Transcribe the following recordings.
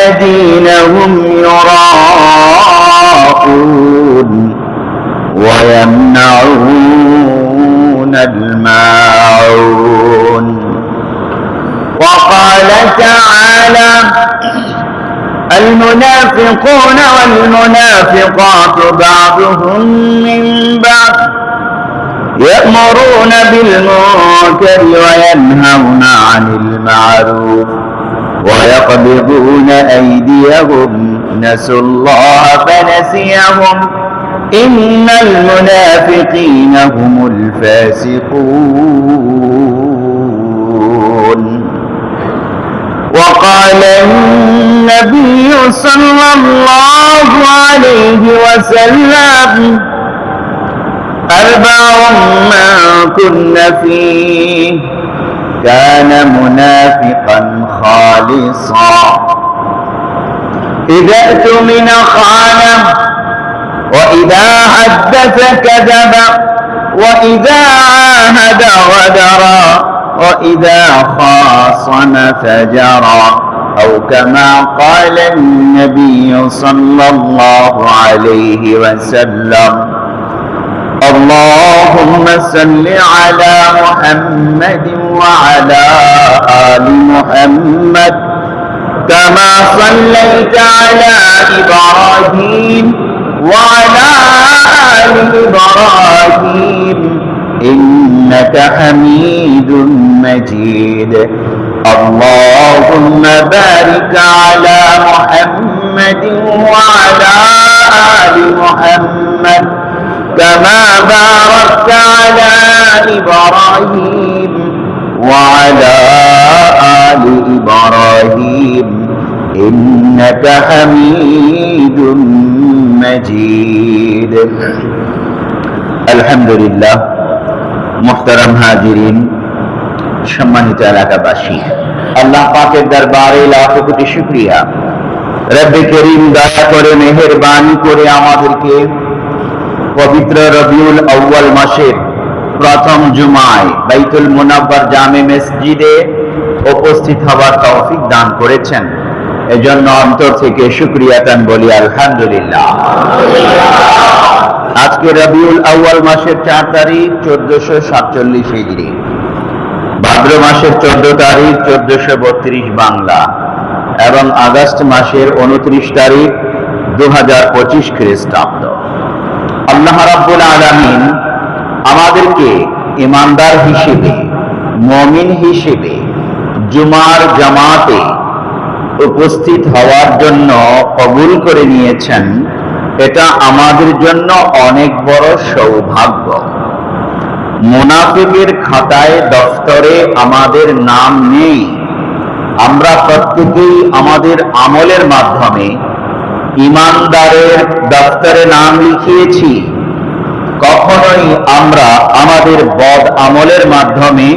الذين هم يراءون ويمنعون الماعون. وقال تعالى: المنافقون والمنافقات بعضهم من بعض يأمرون بالمنكر وينهون عن المعروف ويقبضون أيديهم نسوا الله فنسيهم إن المنافقين هم الفاسقون. وقال النبي صلى الله عليه وسلم: أربع من كن فيه كان منافقا خالصا: إذا اؤتمن خان، وإذا حدث كذب، وإذا عاهد غدر، وإذا خاصم فجر، أو كما قال النبي صلى الله عليه وسلم. اللهم صل على محمد وعلى آل محمد كما صليت على إبراهيم وعلى آل إبراهيم إنك حميد مجيد. اللهم بارك على محمد وعلى آل محمد كما باركت على إبراهيم وعلى آل إبراهيم إنك حميد مجيد. আলহামদুলিল্লাহ। মুহতারাম হাজিরিন, সম্মানিত এলাকাবাসী, আল্লাহ পাকের দরবারে লাখো কোটি শুকরিয়া। রব্বে করিম দয়া করে মেহেরবানি করে আমাদেরকে পবিত্র রবিউল আউয়াল মাসের প্রথম জুমায় বাইতুল মুনাব্বার জামে মসজিদে উপস্থিত হওয়ার তৌফিক দান করেছেন। এজন্য অন্তর থেকে শুকরিয়াতান বলি আলহামদুলিল্লাহ। আজকে রবিউল আউয়াল মাসের 4 তারিখ 1447 হিজরি, ভাদ্র মাসের 14 তারিখ 1432 বাংলা এবং আগস্ট মাসের 29 তারিখ 2025 খ্রিস্টাব্দ। আল্লাহ রাব্বুল আলামিন আমাদেরকে ঈমানদার হিসেবে, মুমিন হিসেবে জুমার জামাতে উপস্থিত হওয়ার জন্য কবুল করে নিয়েছেন। এটা আমাদের জন্য অনেক বড় সৌভাগ্য। মুনাফিকের খাতায় দফতরে আমাদের নাম নেই। আমরা প্রত্যেকেই আমাদের আমলের মাধ্যমে ঈমানদারের দফতরে নাম লিখিয়েছি। কখনোই আমরা আমাদের বদ আমলের মাধ্যমে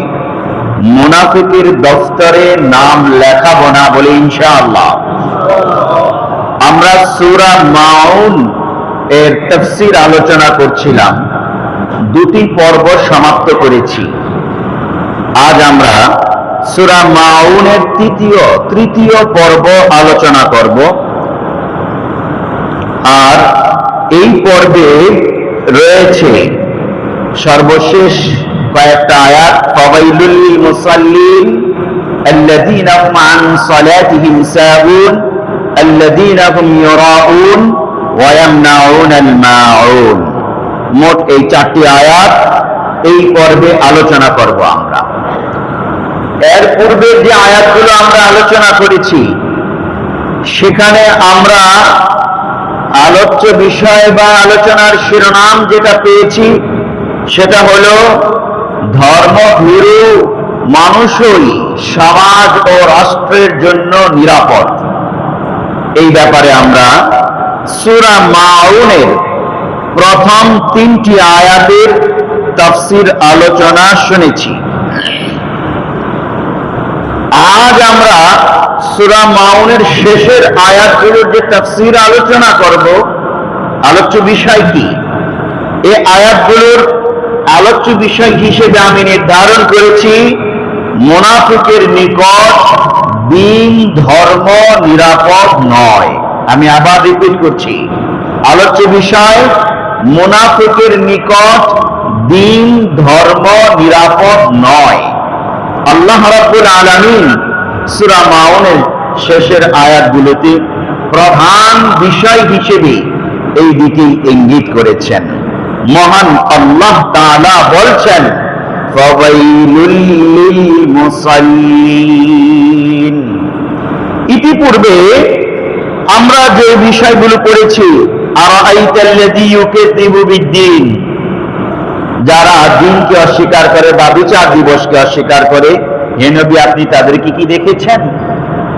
মুনাফিকের দফতরে নাম লেখাবো না বলে ইনশাআল্লাহ। আমরা সূরা মাউন এর তাফসীর আলোচনা করছিলাম, 2টি পর্ব সমাপ্ত করেছি। আজ আমরা সূরা মাউনের তৃতীয় পর্ব আলোচনা করব। আর এই পর্বে রয়েছে সর্বশেষ কয়েকটা আয়াত। ফাওয়াইলুল লিল মুসাল্লিন আল্লাযীনা হুম আন সালাতিহিম সাহুন আল্লাযীনা হুম ইউরাউন ওয়া ইয়ামনাউনাল মাউন। মোট এই 4টি আয়াত এই পর্বে আলোচনা করব আমরা। এর পূর্বে যে আয়াতগুলো আমরা আলোচনা করেছি সেখানে আমরা আলোচ্য বিষয় বা আলোচনার শিরোনাম যেটা পেয়েছি সেটা হলো ধর্মভীরু মানুষই সমাজ ও রাষ্ট্রের জন্য নিরাপদ। এই ব্যাপারে আমরা সূরা মাউনের প্রথম 3টি আয়াতের তাফসীর আলোচনা শুনেছি। আজ আমরা সূরা মাউনের শেষের আয়াতগুলোর যে তাফসীর আলোচনা করব, আলোচ্য বিষয় কি, এই আয়াতগুলোর আলোচ্য বিষয় হিসেবে আমি নির্ধারণ করেছি মুনাফিকের নিকট দিন ধর্ম নিরাপদ নয়। আমি আবার রিপিট করছি, আলোচ্য বিষয় মুনাফিকের নিকট দিন ধর্ম নিরাপদ নয়। আল্লাহ রাব্বুল আলামিন সূরা মাউনের শেষের আয়াতগুলোতে প্রধান বিষয় হিসেবে এই দিকে ইঙ্গিত করেছেন। মহান আল্লাহ তাআলা বলছেন, ফাওয়াইলুল লিল মুসাল্লিন। ইতিপূর্বে আমরা যে বিষয়গুলো পড়েছি, আরাআইতাল্লাযী ইউকাযযিবু বিদ্দীন, যারা দিনকে অস্বীকার করে বা বিচার দিবসকে অস্বীকার করে, হে নবী আপনি তাদেরকে কি দেখেছেন?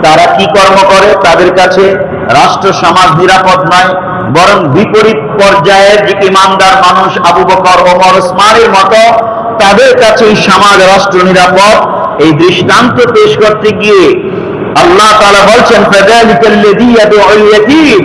তারা কি কর্ম করে? তাদের কাছে রাষ্ট্র সমাজ নিরাপদ নয়, বরং বিপরীত পর্যায়ের যে ইমানদার মানুষ আবু বকর, ওমর, ওসমানের মতো, তাদের কাছে সমাজ রাষ্ট্র নিরাপদ। এই দৃষ্টান্ত পেশ করতে গিয়ে আল্লাহ তাআলা বলছেন, ফাযালিকাল্লাযী ইয়াদউল ইয়াতীম,